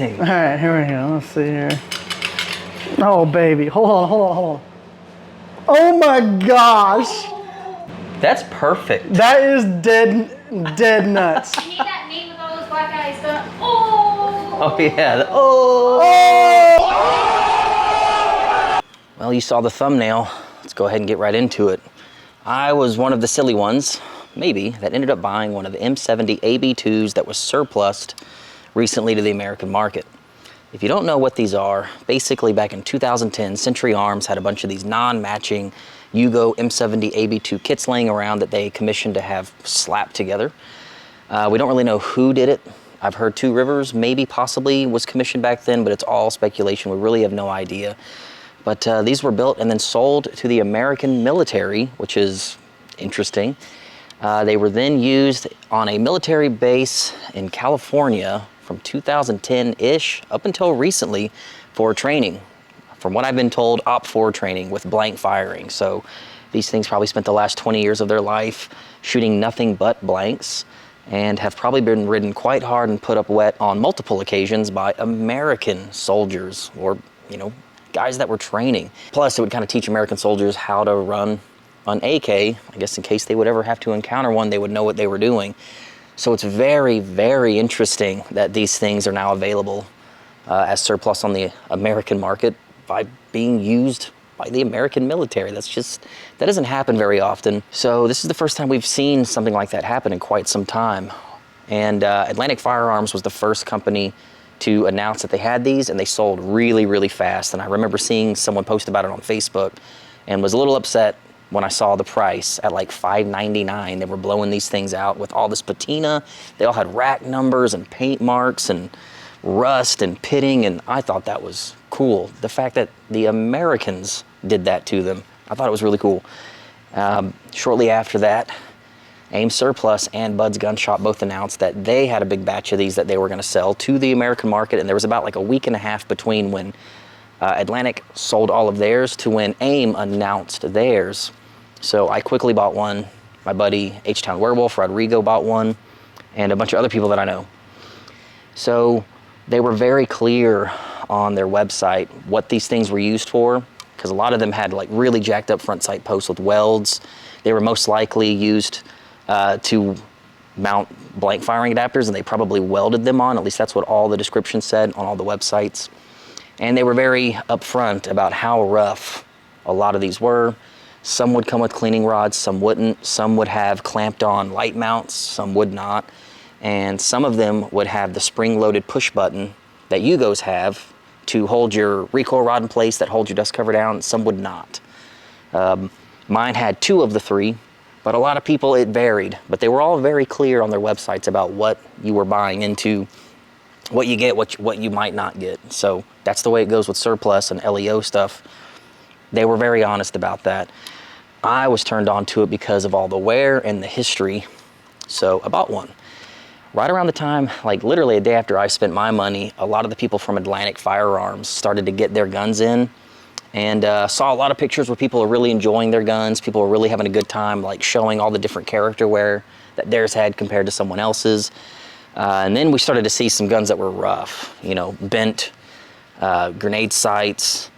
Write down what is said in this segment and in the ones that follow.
All right, here we go. Let's see here. Oh, baby. Hold on. Oh my gosh. That's perfect. That is dead nuts. You need that name with all those black eyes done. Oh! Oh, yeah. Well, you saw the thumbnail. Let's go ahead and get right into it. I was one of the silly ones, maybe, that ended up buying one of the M70 AB2s that was surplused recently to the American market. If you don't know what these are, basically back in 2010, Century Arms had a bunch of these non-matching Yugo M70 AB2 kits laying around that they commissioned to have slapped together. We don't really know who did it. I've heard Two Rivers maybe possibly was commissioned back then, but it's all speculation. We really have no idea. But these were built and then sold to the American military, which is interesting. They were then used on a military base in California from 2010-ish up until recently for training. From what I've been told, OP4 training with blank firing. So these things probably spent the last 20 years of their life shooting nothing but blanks and have probably been ridden quite hard and put up wet on multiple occasions by American soldiers or, you know, guys that were training. Plus, it would kind of teach American soldiers how to run an AK. I guess in case they would ever have to encounter one, they would know what they were doing. So it's very, very interesting that these things are now available as surplus on the American market by being used by the American military. That doesn't happen very often. So this is the first time we've seen something like that happen in quite some time. And Atlantic Firearms was the first company to announce that they had these, and they sold really, really fast. And I remember seeing someone post about it on Facebook and was a little upset when I saw the price at like $5.99. They were blowing these things out with all this patina. They all had rack numbers and paint marks and rust and pitting, and I thought that was cool. The fact that the Americans did that to them, I thought it was really cool. Shortly after that, AIM Surplus and Bud's Gun Shop both announced that they had a big batch of these that they were going to sell to the American market, and there was about like a week and a half between when Atlantic sold all of theirs to when AIM announced theirs. So I quickly bought one. My buddy H-Town Werewolf, Rodrigo, bought one, and a bunch of other people that I know. So they were very clear on their website what these things were used for, because a lot of them had like really jacked up front sight posts with welds. They were most likely used to mount blank firing adapters, and they probably welded them on. At least that's what all the descriptions said on all the websites. And they were very upfront about how rough a lot of these were. Some would come with cleaning rods, some wouldn't. Some would have clamped on light mounts, some would not. And some of them would have the spring-loaded push button that Yugos have to hold your recoil rod in place, that holds your dust cover down. Some would not. Mine had 2 of the 3, but a lot of people, it varied. But they were all very clear on their websites about what you were buying into, what you get, what you might not get. So that's the way it goes with surplus and LEO stuff. They were very honest about that. I was turned on to it because of all the wear and the history. So I bought one. Right around the time, like literally a day after I spent my money, a lot of the people from Atlantic Firearms started to get their guns in, and saw a lot of pictures where people are really enjoying their guns. People are really having a good time, like showing all the different character wear that theirs had compared to someone else's. And then we started to see some guns that were rough, you know, bent grenade sights,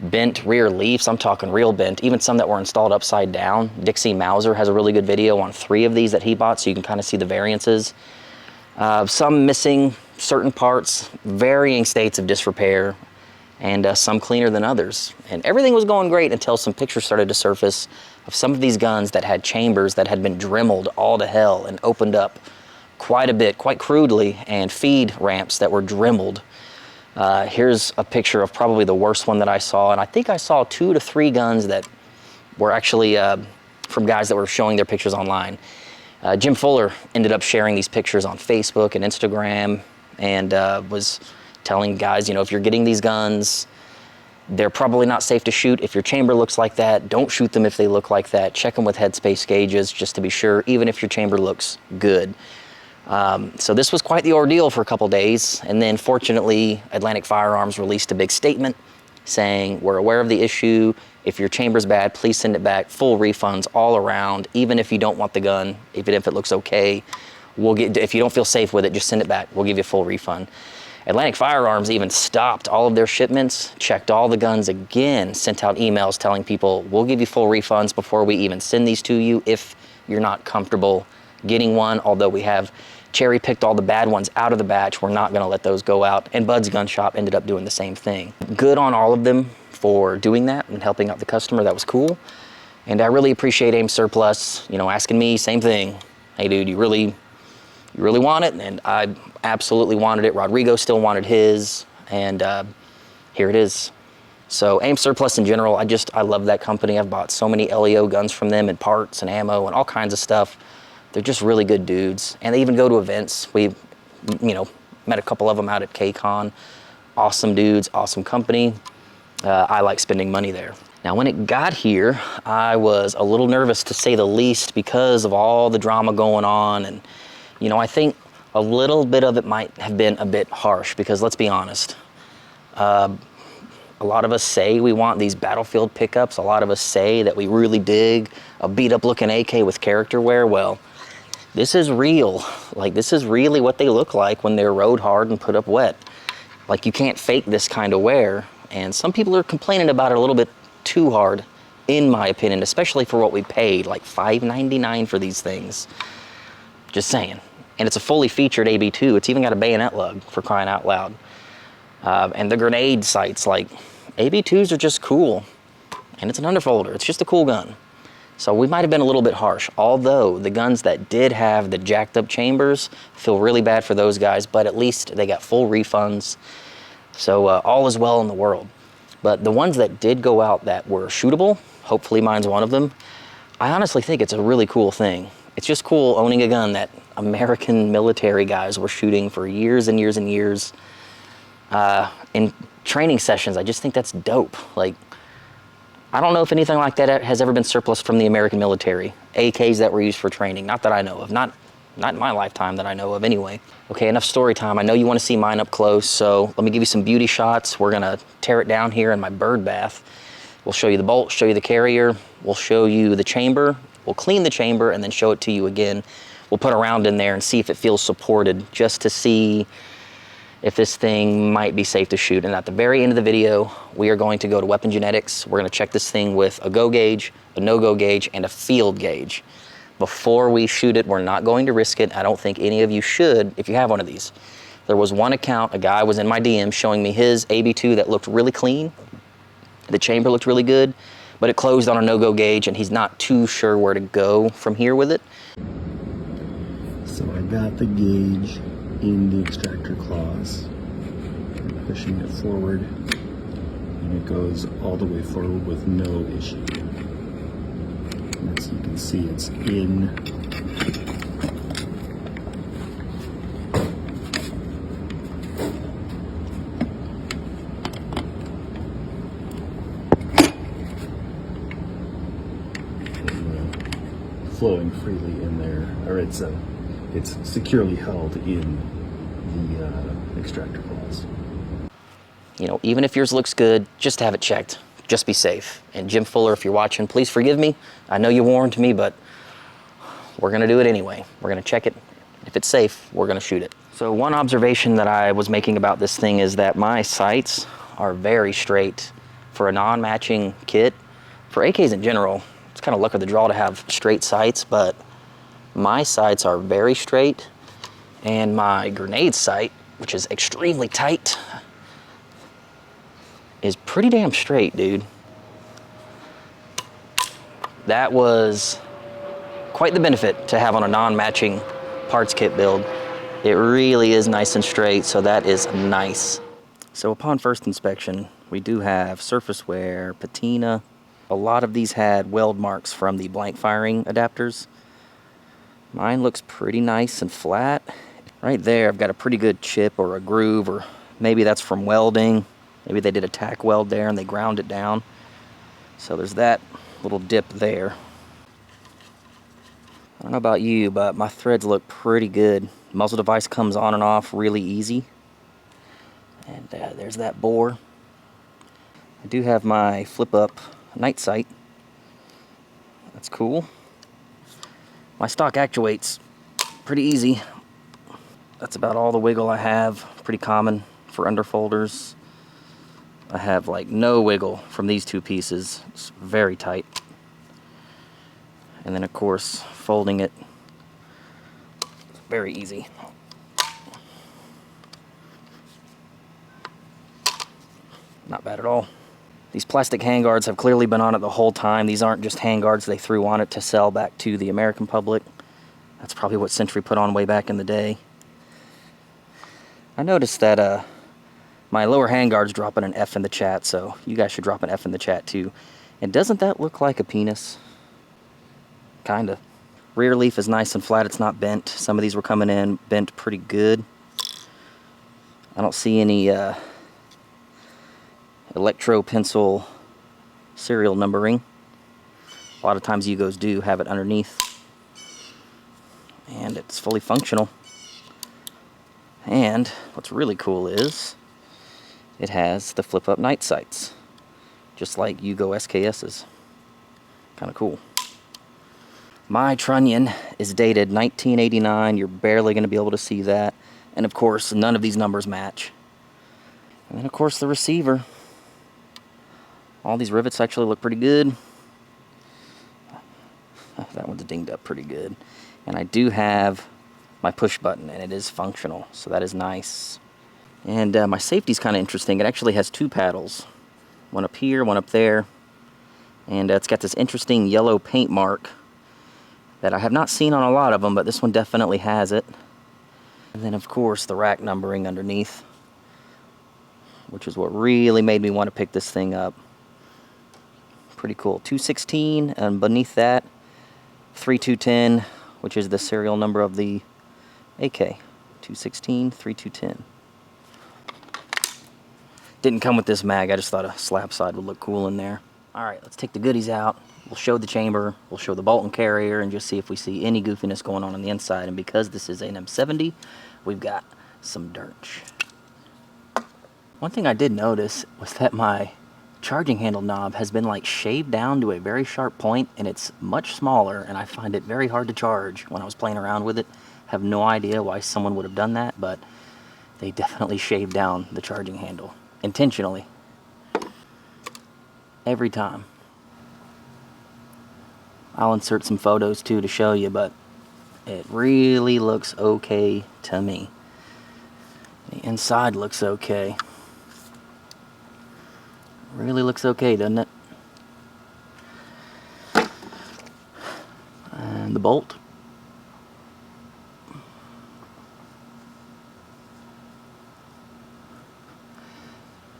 bent rear leafs. I'm talking real bent, even some that were installed upside down. Dixie Mauser has a really good video on 3 of these that he bought, so you can kind of see the variances. Some missing certain parts, varying states of disrepair, and some cleaner than others. And everything was going great until some pictures started to surface of some of these guns that had chambers that had been dremeled all to hell and opened up quite a bit, quite crudely, and feed ramps that were dremeled. Here's a picture of probably the worst one that I saw, and I think I saw 2 to 3 guns that were actually from guys that were showing their pictures online. Jim Fuller ended up sharing these pictures on Facebook and Instagram, and was telling guys, you know, if you're getting these guns, they're probably not safe to shoot. If your chamber looks like that, don't shoot them if they look like that. Check them with Headspace gauges just to be sure, even if your chamber looks good. So this was quite the ordeal for a couple days, and then fortunately Atlantic Firearms released a big statement saying, we're aware of the issue. If your chamber's bad, please send it back. Full refunds all around, even if you don't want the gun, even if it looks okay. If you don't feel safe with it, just send it back. We'll give you a full refund. Atlantic Firearms even stopped all of their shipments, checked all the guns again, sent out emails telling people, we'll give you full refunds before we even send these to you if you're not comfortable getting one. Although we have cherry picked all the bad ones out of the batch, we're not gonna let those go out. And Bud's Gun Shop ended up doing the same thing. Good on all of them for doing that and helping out the customer. That was cool. And I really appreciate Aim Surplus, you know, asking me, same thing. Hey dude, you really want it? And I absolutely wanted it. Rodrigo still wanted his, and here it is. So Aim Surplus in general, I love that company. I've bought so many LEO guns from them and parts and ammo and all kinds of stuff. They're just really good dudes. And they even go to events. We, you know, met a couple of them out at KCON. Awesome dudes, awesome company. I like spending money there. Now, when it got here, I was a little nervous to say the least because of all the drama going on. And, you know, I think a little bit of it might have been a bit harsh because let's be honest. A lot of us say we want these battlefield pickups. A lot of us say that we really dig a beat up looking AK with character wear. Well, this is real. Like, this is really what they look like when they're rode hard and put up wet. Like, you can't fake this kind of wear. And some people are complaining about it a little bit too hard, in my opinion, especially for what we paid, like $5.99 for these things. Just saying. And it's a fully featured AB2. It's even got a bayonet lug, for crying out loud. And the grenade sights, like, AB2s are just cool. And it's an underfolder. It's just a cool gun. So we might have been a little bit harsh, although the guns that did have the jacked up chambers, feel really bad for those guys, but at least they got full refunds. So all is well in the world. But the ones that did go out that were shootable, hopefully mine's one of them, I honestly think it's a really cool thing. It's just cool owning a gun that American military guys were shooting for years and years and years. In training sessions, I just think that's dope. Like, I don't know if anything like that has ever been surplus from the American military. AKs that were used for training, not that I know of. Not in my lifetime that I know of anyway. Okay, enough story time. I know you want to see mine up close, so let me give you some beauty shots. We're gonna tear it down here in my bird bath. We'll show you the bolt, show you the carrier, we'll show you the chamber, we'll clean the chamber and then show it to you again. We'll put a round in there and see if it feels supported, just to see if this thing might be safe to shoot. And at the very end of the video, we are going to go to Weapon Genetics. We're gonna check this thing with a go gauge, a no-go gauge, and a field gauge. Before we shoot it, we're not going to risk it. I don't think any of you should if you have one of these. There was one account, a guy was in my DM showing me his AB2 that looked really clean. The chamber looked really good, but it closed on a no-go gauge and he's not too sure where to go from here with it. So I got the gauge in the extractor claws, pushing it forward, and it goes all the way forward with no issue. And as you can see, it's in. Flowing freely in there, or it's securely held in the extractor claws. You know, even if yours looks good, just have it checked. Just be safe. And Jim Fuller, if you're watching, please forgive me. I know you warned me, but we're gonna do it anyway. We're gonna check it. If it's safe, we're gonna shoot it. So one observation that I was making about this thing is that my sights are very straight for a non-matching kit. For AKs in general, it's kind of luck of the draw to have straight sights, but my sights are very straight, and my grenade sight, which is extremely tight, is pretty damn straight, dude. That was quite the benefit to have on a non-matching parts kit build. It really is nice and straight, so that is nice. So upon first inspection, we do have surface wear, patina. A lot of these had weld marks from the blank firing adapters. Mine looks pretty nice and flat. Right there, I've got a pretty good chip or a groove, or maybe that's from welding. Maybe they did a tack weld there and they ground it down. So there's that little dip there. I don't know about you, but my threads look pretty good. Muzzle device comes on and off really easy. And there's that bore. I do have my flip up night sight. That's cool. My stock actuates pretty easy. That's about all the wiggle I have. Pretty common. for underfolders. I have like no wiggle from these two pieces. It's very tight. And then of course, folding it, very easy. Not bad at all. These plastic handguards have clearly been on it the whole time. These aren't just handguards they threw on it to sell back to the American public. That's probably what Century put on way back in the day. I noticed that my lower handguard's dropping an F in the chat, so you guys should drop an F in the chat too. And doesn't that look like a penis? Kinda. Rear leaf is nice and flat, it's not bent. Some of these were coming in bent pretty good. I don't see any electro pencil serial numbering. A lot of times Yugos do have it underneath. And it's fully functional. And what's really cool is it has the flip up night sights, just like Yugo SKS's. Kind of cool. My trunnion is dated 1989. You're barely going to be able to see that. And of course, none of these numbers match. And then of course the receiver. All these rivets actually look pretty good. That one's dinged up pretty good. And I do have my push button, and it is functional, so that is nice. And my safety's kind of interesting. It actually has two paddles. One up here, one up there. And it's got this interesting yellow paint mark that I have not seen on a lot of them, but this one definitely has it. And then of course the rack numbering underneath, which is what really made me want to pick this thing up. Pretty cool. 216, and beneath that 3210, which is the serial number of the AK. 216 3210. Didn't come with this mag, I just thought a slab side would look cool in there. Alright, let's take the goodies out. We'll show the chamber, we'll show the bolt and carrier, and just see if we see any goofiness going on the inside. And because this is an M70, we've got some dirt. One thing I did notice was that my charging handle knob has been like shaved down to a very sharp point, and it's much smaller, and I find it very hard to charge when I was playing around with it. Have no idea why someone would have done that, but they definitely shaved down the charging handle intentionally every time. I'll insert some photos too to show you, but it really looks okay to me. The inside looks okay. Really looks okay, doesn't it? And the bolt.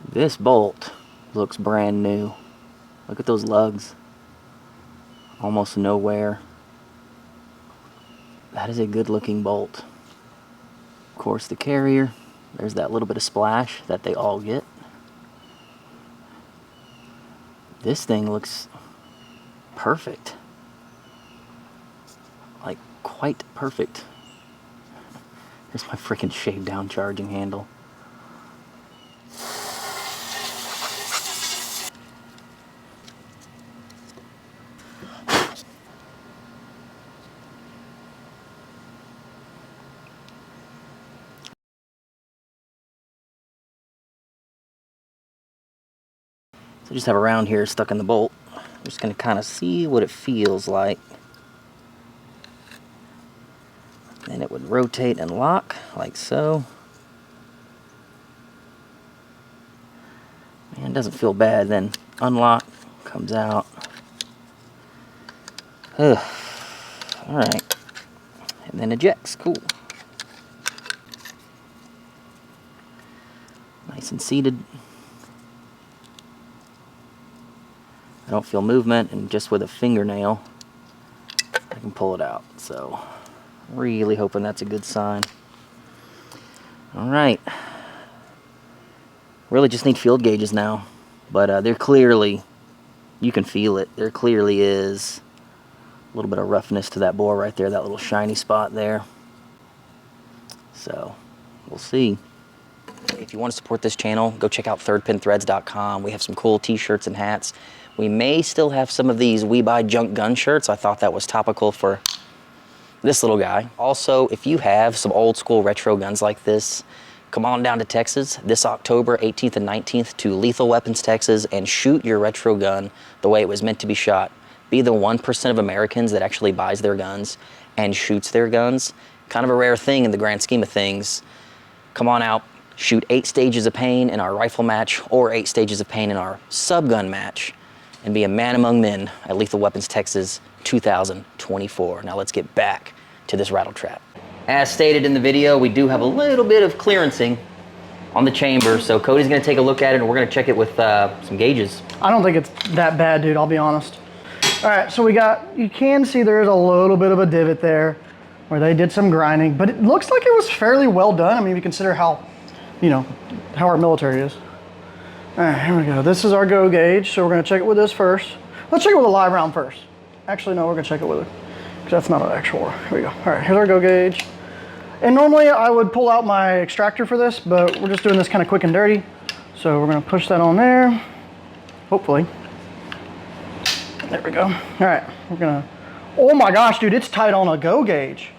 This bolt looks brand new. Look at those lugs. Almost no wear. That is a good looking bolt. Of course the carrier. There's that little bit of splash that they all get. This thing looks perfect. Like, quite perfect. Here's my freaking shaved down charging handle. So I just have a round here stuck in the bolt. I'm just going to kind of see what it feels like. And it would rotate and lock like so. And it doesn't feel bad. Then unlock, comes out. Alright. And then ejects. Cool. Nice and seated. I don't feel movement, and just with a fingernail I can pull it out. So really hoping that's a good sign. Alright. Really just need field gauges now. But they're clearly, you can feel it, there clearly is a little bit of roughness to that bore right there, that little shiny spot there. So we'll see. If you want to support this channel, go check out thirdpinthreads.com. We have some cool t-shirts and hats. We may still have some of these We Buy Junk Gun shirts. I thought that was topical for this little guy. Also, if you have some old school retro guns like this, come on down to Texas this October 18th and 19th to Lethal Weapons, Texas, and shoot your retro gun the way it was meant to be shot. Be the 1% of Americans that actually buys their guns and shoots their guns. Kind of a rare thing in the grand scheme of things. Come on out, shoot 8 stages of pain in our rifle match or 8 stages of pain in our subgun match, and be a man among men at Lethal Weapons, Texas 2024. Now let's get back to this rattle trap. As stated in the video, we do have a little bit of clearancing on the chamber, so Cody's gonna take a look at it and we're gonna check it with some gauges. I don't think it's that bad, dude, I'll be honest. All right, so you can see there is a little bit of a divot there where they did some grinding, but it looks like it was fairly well done. I mean, if you consider how our military is. All right, here we go. This is our go gauge, so we're gonna check it with this first. Let's check it with a live round first. Actually, no, we're gonna check it with it, because that's not an actual. Here we go. All right, here's our go gauge. And normally I would pull out my extractor for this, but we're just doing this kind of quick and dirty. So we're gonna push that on there, hopefully. There we go. All right, we're gonna, oh my gosh, dude, it's tight on a go gauge.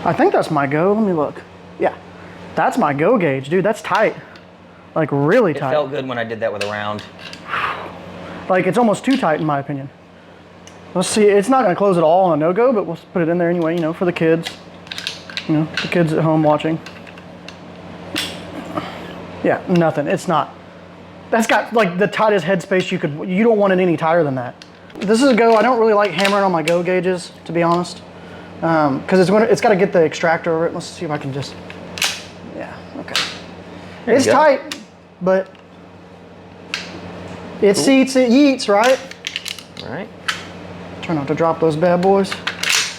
I think that's my go, let me look. Yeah, that's my go gauge, dude, that's tight. Like really tight. It felt good when I did that with a round. Like it's almost too tight in my opinion. Let's see, it's not gonna close at all on a no-go, but we'll put it in there anyway, for the kids. The kids at home watching. Yeah, nothing, it's not. That's got like the tightest headspace you don't want it any tighter than that. This is a go. I don't really like hammering on my go gauges, to be honest, because it's got to get the extractor over it. Let's see if I can just, yeah, okay. It's tight, but it seats, it yeets, right? All right. Try not to drop those bad boys.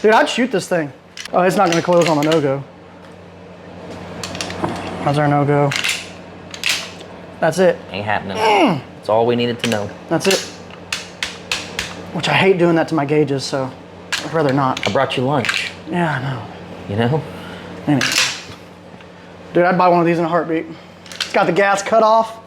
Dude, I'd shoot this thing. Oh, it's not going to close on the no-go. How's our no-go? That's it. Ain't happening. That's all we needed to know. That's it. Which I hate doing that to my gauges, so I'd rather not. I brought you lunch. Yeah, I know. You know? Anyway. Dude, I'd buy one of these in a heartbeat. It's got the gas cut off,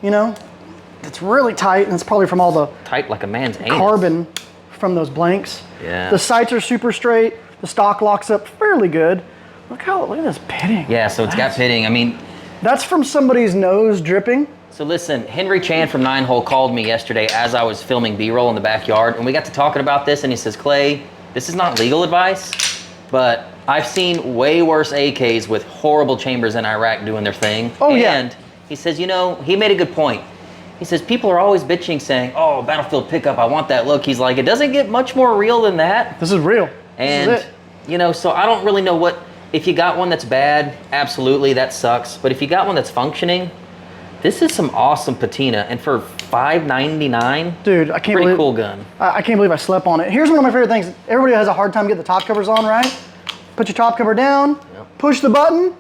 It's really tight, and it's probably from all the tight like a man's anus. Carbon from those blanks. Yeah. The sights are super straight. The stock locks up fairly good. Look at this pitting. Yeah, so it's got pitting. I mean, that's from somebody's nose dripping. So listen, Henry Chan from 9 Hole called me yesterday as I was filming B-roll in the backyard, and we got to talking about this, and he says, Clay, this is not legal advice, but I've seen way worse AKs with horrible chambers in Iraq doing their thing. Oh, yeah. And he says, he made a good point. He says, people are always bitching saying, oh, Battlefield pickup, I want that look. He's like, it doesn't get much more real than that. This is real. And, this is it. So I don't really know if you got one that's bad, absolutely, that sucks. But if you got one that's functioning, this is some awesome patina. And for $5.99, dude, I can't pretty believe, cool gun. I can't believe I slept on it. Here's one of my favorite things. Everybody has a hard time getting the top covers on, right? Put your top cover down, push the button,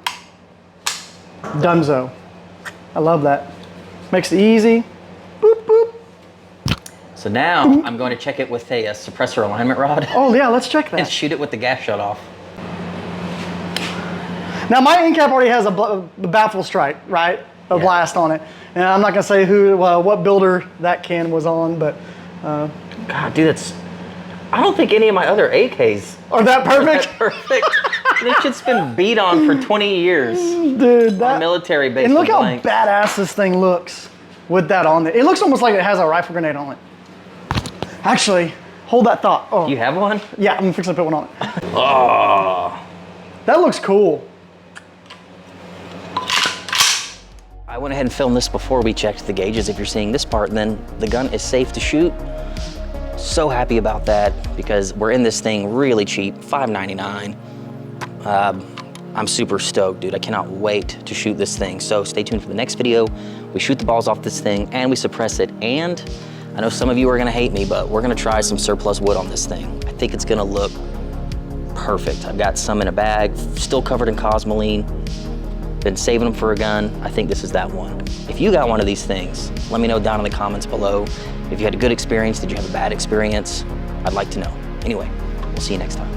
donezo. I love that. Makes it easy. Boop, boop. So now I'm going to check it with a suppressor alignment rod. Oh yeah, let's check that. And shoot it with the gas shut off. Now my end cap already has a baffle strike, right? A blast on it. And I'm not gonna say what builder that can was on, but God, dude, I don't think any of my other AKs are that perfect. Perfect. This shit's been beat on for 20 years. Dude, that military base. And look how badass this thing looks with that on it. It looks almost like it has a rifle grenade on it. Actually, hold that thought. Oh, you have one? Yeah, I'm fixing to put one on it. Oh, that looks cool. I went ahead and filmed this before we checked the gauges. If you're seeing this part, then the gun is safe to shoot. So happy about that because we're in this thing really cheap, $5.99. I'm super stoked, dude. I cannot wait to shoot this thing. So stay tuned for the next video. We shoot the balls off this thing and we suppress it. And I know some of you are gonna hate me, but we're gonna try some surplus wood on this thing. I think it's gonna look perfect. I've got some in a bag, still covered in Cosmoline. Been saving them for a gun. I think this is that one. If you got one of these things, let me know down in the comments below. If you had a good experience, did you have a bad experience? I'd like to know. Anyway, we'll see you next time.